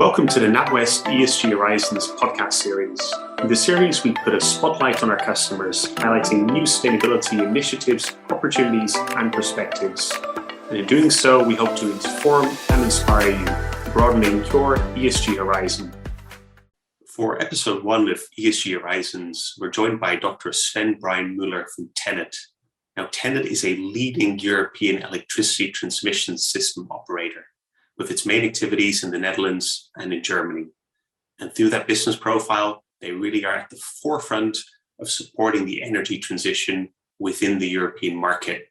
Welcome to the NatWest ESG Horizons podcast series. In this series, we put a spotlight on our customers, highlighting new sustainability initiatives, opportunities, and perspectives. And in doing so, we hope to inform and inspire you, broadening your ESG horizon. For episode 1 of ESG Horizons, we're joined by Dr. Sven-Brian Müller from TenneT. Now, TenneT is a leading European electricity transmission system operator, with its main activities in the Netherlands and in Germany. And through that business profile, they really are at the forefront of supporting the energy transition within the European market.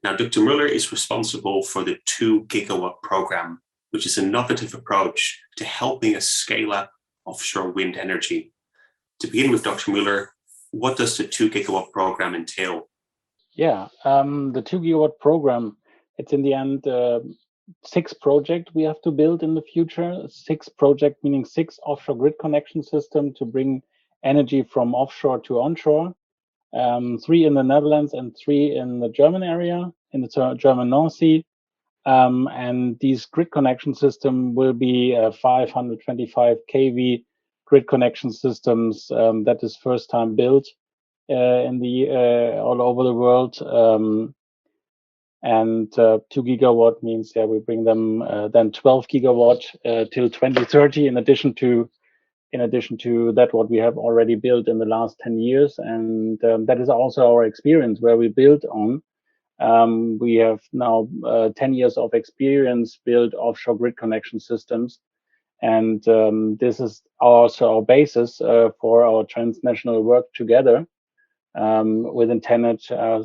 Now, Dr. Müller is responsible for the 2 gigawatt program, which is an innovative approach to helping us scale up offshore wind energy. To begin with, Dr. Müller, what does the 2 gigawatt program entail? Yeah, the 2 gigawatt program, it's in the end 6 projects we have to build in the future. 6 projects meaning 6 offshore grid connection systems to bring energy from offshore to onshore. 3 in the Netherlands and 3 in the German area, in the German North Sea. And these grid connection system will be 525 kV grid connection systems that is first time built in the all over the world. And 2 gigawatt means we bring them then 12 gigawatt till 2030. In addition to that, what we have already built in the last 10 years, and that is also our experience where we build on. We have now 10 years of experience built offshore grid connection systems, and this is also our basis for our transnational work together. Within TenneT,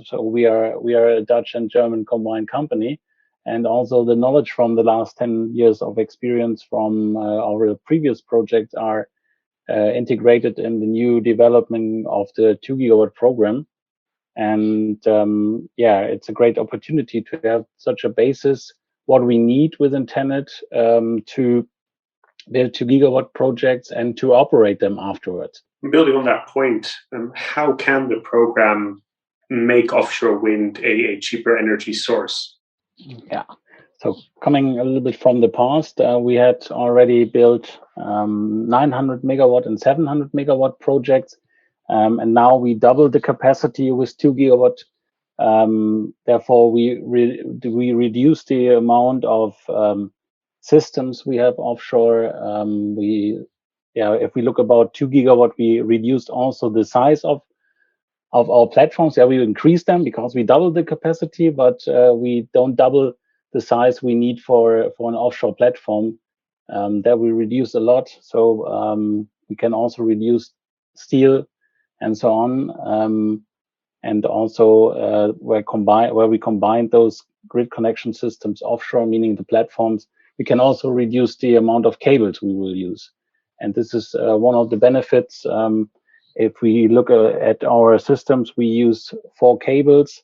so we are a Dutch and German combined company, and also the knowledge from the last 10 years of experience from our previous projects are integrated in the new development of the 2 gigawatt program. And it's a great opportunity to have such a basis, what we need within TenneT to build 2 gigawatt projects and to operate them afterwards. Building on that point, how can the program make offshore wind a cheaper energy source? Yeah, so coming a little bit from the past, we had already built 900 megawatt and 700 megawatt projects, and now we double the capacity with 2 gigawatt. Therefore, we reduce the amount of systems we have offshore. If we look about 2 gigawatt, we reduced also the size of our platforms. We increase them because we double the capacity, but we don't double the size we need for an offshore platform. That we reduce a lot. So we can also reduce steel and so on. And also where we combine those grid connection systems offshore, meaning the platforms, we can also reduce the amount of cables we will use. And this is one of the benefits. If we look at our systems, we use 4 cables,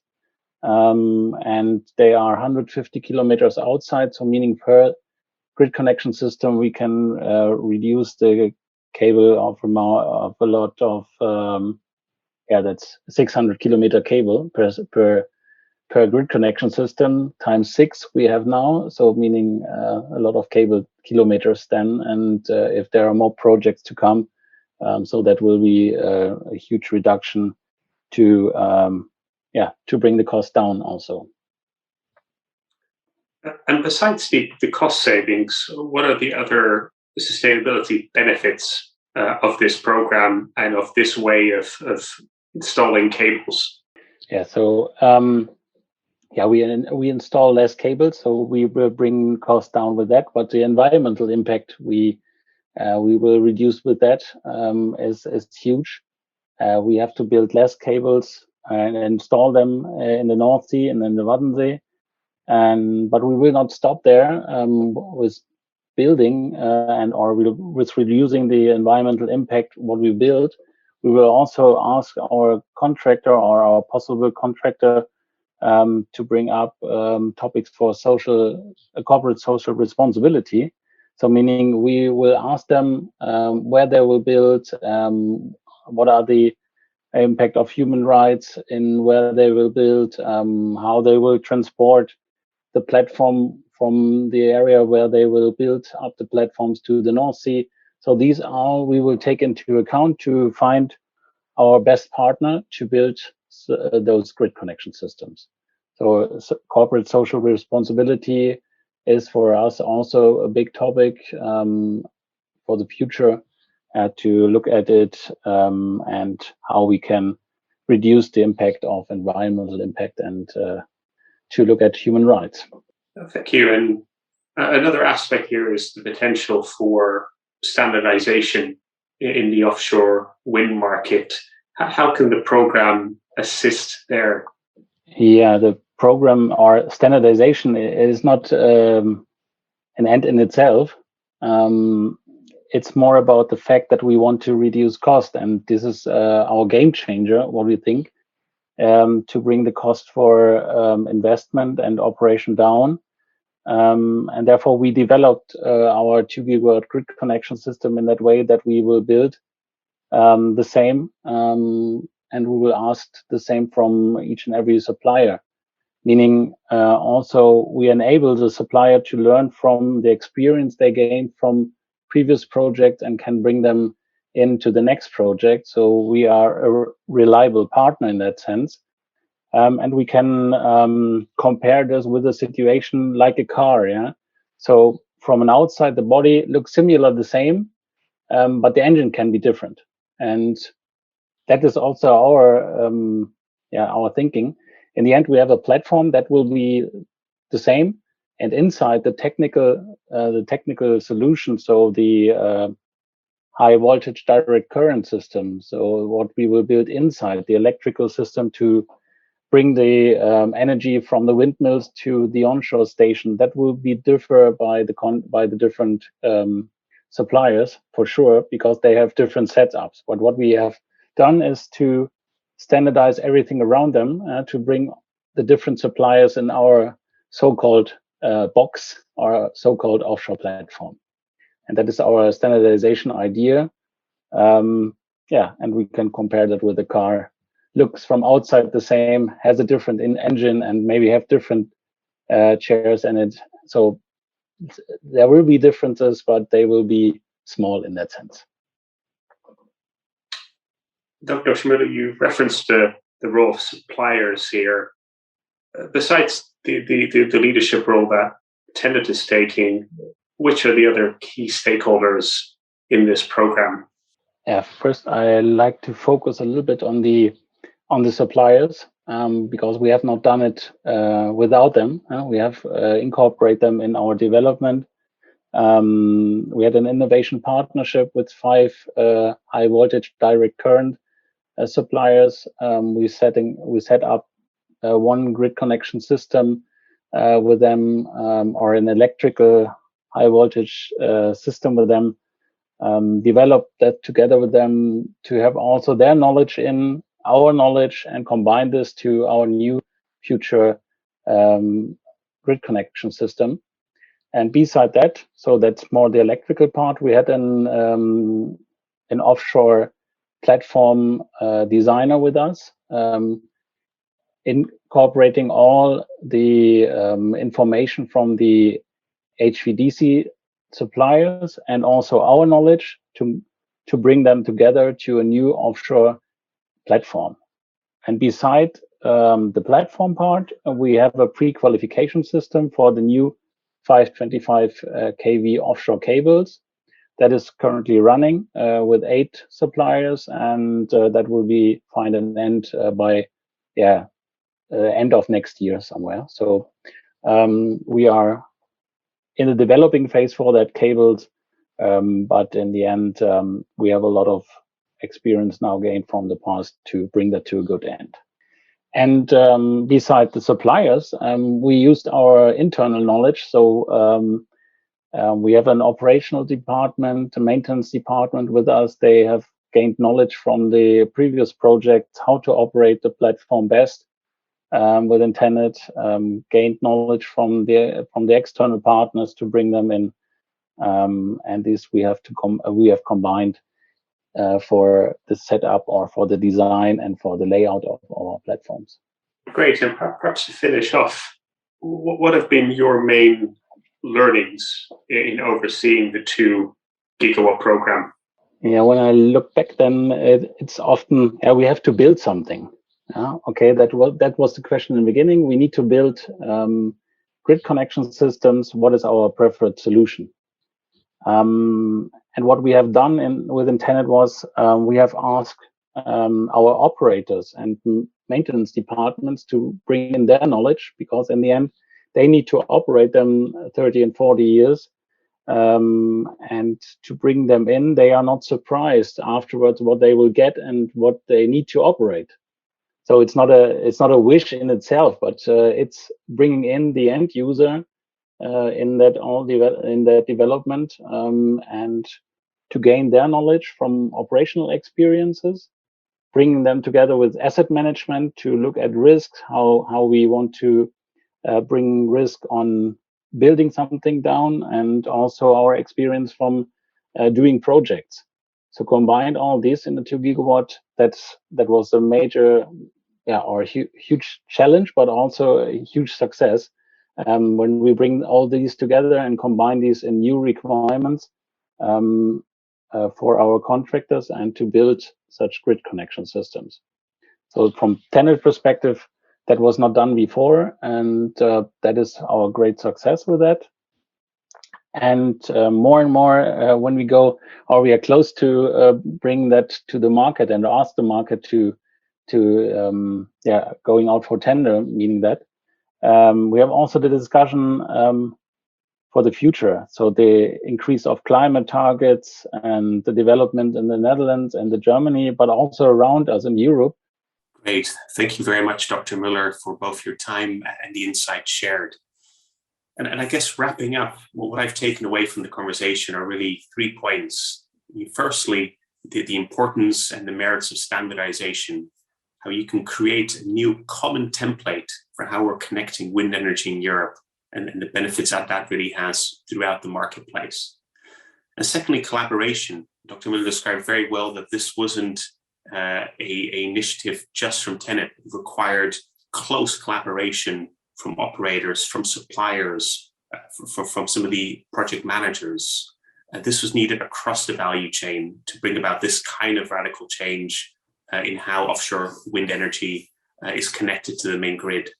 and they are 150 kilometers outside. So meaning per grid connection system, we can reduce the cable of a lot of, that's 600 kilometer cable per grid connection system times 6 we have now, so meaning a lot of cable kilometers then, and if there are more projects to come, so that will be a huge reduction to bring the cost down also. And besides the cost savings, what are the other sustainability benefits of this program and of this way of installing cables? We install less cables, so we will bring costs down with that. But the environmental impact we will reduce with that is huge. We have to build less cables and install them in the North Sea and in the Waddenzee. But we will not stop there with building with reducing the environmental impact what we build. We will also ask our contractor or our possible contractor to bring up topics for corporate social responsibility. So meaning we will ask them where they will build, what are the impact of human rights in where they will build, how they will transport the platform from the area where they will build up the platforms to the North Sea. So these are we will take into account to find our best partner to build those grid connection systems. So corporate social responsibility is for us also a big topic for the future, to look at it and how we can reduce the impact of environmental impact and to look at human rights. Thank you. And another aspect here is the potential for standardization in the offshore wind market. How can the program assist there? Yeah, the program or standardization is not an end in itself. It's more about the fact that we want to reduce cost, and this is our game changer, what we think, to bring the cost for investment and operation down. And therefore, we developed our 2 gigawatt grid connection system in that way that we will build the same, and we will ask the same from each and every supplier. Meaning, also we enable the supplier to learn from the experience they gained from previous projects and can bring them into the next project. So we are a reliable partner in that sense. And we can compare this with a situation like a car. Yeah. So from an outside, the body looks similar, the same, but the engine can be different. And that is also our thinking. In the end, we have a platform that will be the same, and inside the technical solution, so the high voltage direct current system. So what we will build inside the electrical system to bring the energy from the windmills to the onshore station, that will be differ by the different suppliers for sure, because they have different setups. But what we have done is to standardize everything around them to bring the different suppliers in our so-called box, or so-called offshore platform. And that is our standardization idea. And we can compare that with a car. Looks from outside the same, has a different engine, and maybe have different chairs in it. So there will be differences, but they will be small in that sense. Dr. Müller, you referenced the role of suppliers here. Besides the leadership role that TenneT is taking, which are the other key stakeholders in this program? Yeah, first I like to focus a little bit on the suppliers, because we have not done it without them. We have incorporated them in our development. We had an innovation partnership with 5 high voltage direct current suppliers. We set up one grid connection system with them, or an electrical high voltage system with them. Developed that together with them to have also their knowledge in our knowledge and combine this to our new future grid connection system. And beside that, so that's more the electrical part, we had an offshore platform designer with us, incorporating all the information from the HVDC suppliers and also our knowledge to bring them together to a new offshore platform. And beside the platform part, we have a pre-qualification system for the new 525 kV offshore cables that is currently running with 8 suppliers, and that will be find an end by end of next year somewhere. So we are in the developing phase for that cables, but in the end, we have a lot of experience now gained from the past to bring that to a good end. And beside the suppliers, we used our internal knowledge. So we have an operational department, a maintenance department with us. They have gained knowledge from the previous projects, how to operate the platform best within TenneT, gained knowledge from the external partners to bring them in, and this we have combined for the setup or for the design and for the layout of our platforms. Great, and perhaps to finish off, what have been your main learnings in overseeing the 2 gigawatt program? Yeah, when I look back, then it's often we have to build something. Okay, that was the question in the beginning. We need to build grid connection systems. What is our preferred solution? And what we have done within TenneT was we have asked our operators and maintenance departments to bring in their knowledge, because in the end they need to operate them 30 and 40 years. And to bring them in, they are not surprised afterwards what they will get and what they need to operate. So it's not a wish in itself, but it's bringing in the end user in that development and to gain their knowledge from operational experiences, bringing them together with asset management to look at risks, how we want to bring risk on building something down, and also our experience from doing projects. So combined all this in the 2 gigawatt, that was a major, or huge challenge, but also a huge success. When we bring all these together and combine these in new requirements for our contractors and to build such grid connection systems. So from TenneT perspective, that was not done before, and that is our great success with that. And more and more when we go, or we are close to bring that to the market and ask the market to going out for tender, meaning that we have also the discussion for the future. So the increase of climate targets and the development in the Netherlands and the Germany, but also around us in Europe. Great. Thank you very much, Dr. Müller, for both your time and the insights shared. And I guess wrapping up, what I've taken away from the conversation are really 3 points. Firstly, the importance and the merits of standardization, how you can create a new common template for how we're connecting wind energy in Europe, and the benefits that really has throughout the marketplace. And secondly, collaboration. Dr. Müller described very well that this wasn't a initiative just from TenneT. It required close collaboration from operators, from suppliers, from some of the project managers. This was needed across the value chain to bring about this kind of radical change in how offshore wind energy is connected to the main grid.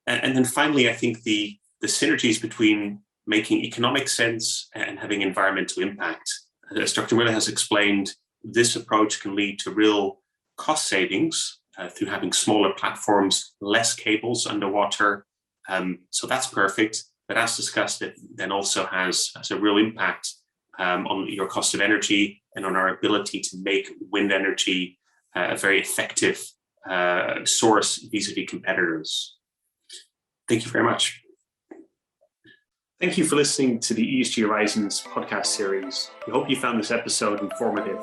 And then finally, I think the synergies between making economic sense and having environmental impact. As Dr. Müller has explained, this approach can lead to real cost savings through having smaller platforms, less cables underwater. So that's perfect. But as discussed, it then also has a real impact on your cost of energy and on our ability to make wind energy a very effective source vis-a-vis competitors. Thank you very much. Thank you for listening to the ESG Horizons podcast series. We hope you found this episode informative.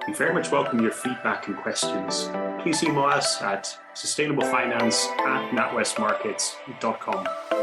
We very much welcome your feedback and questions. Please email us at sustainablefinance@natwestmarkets.com.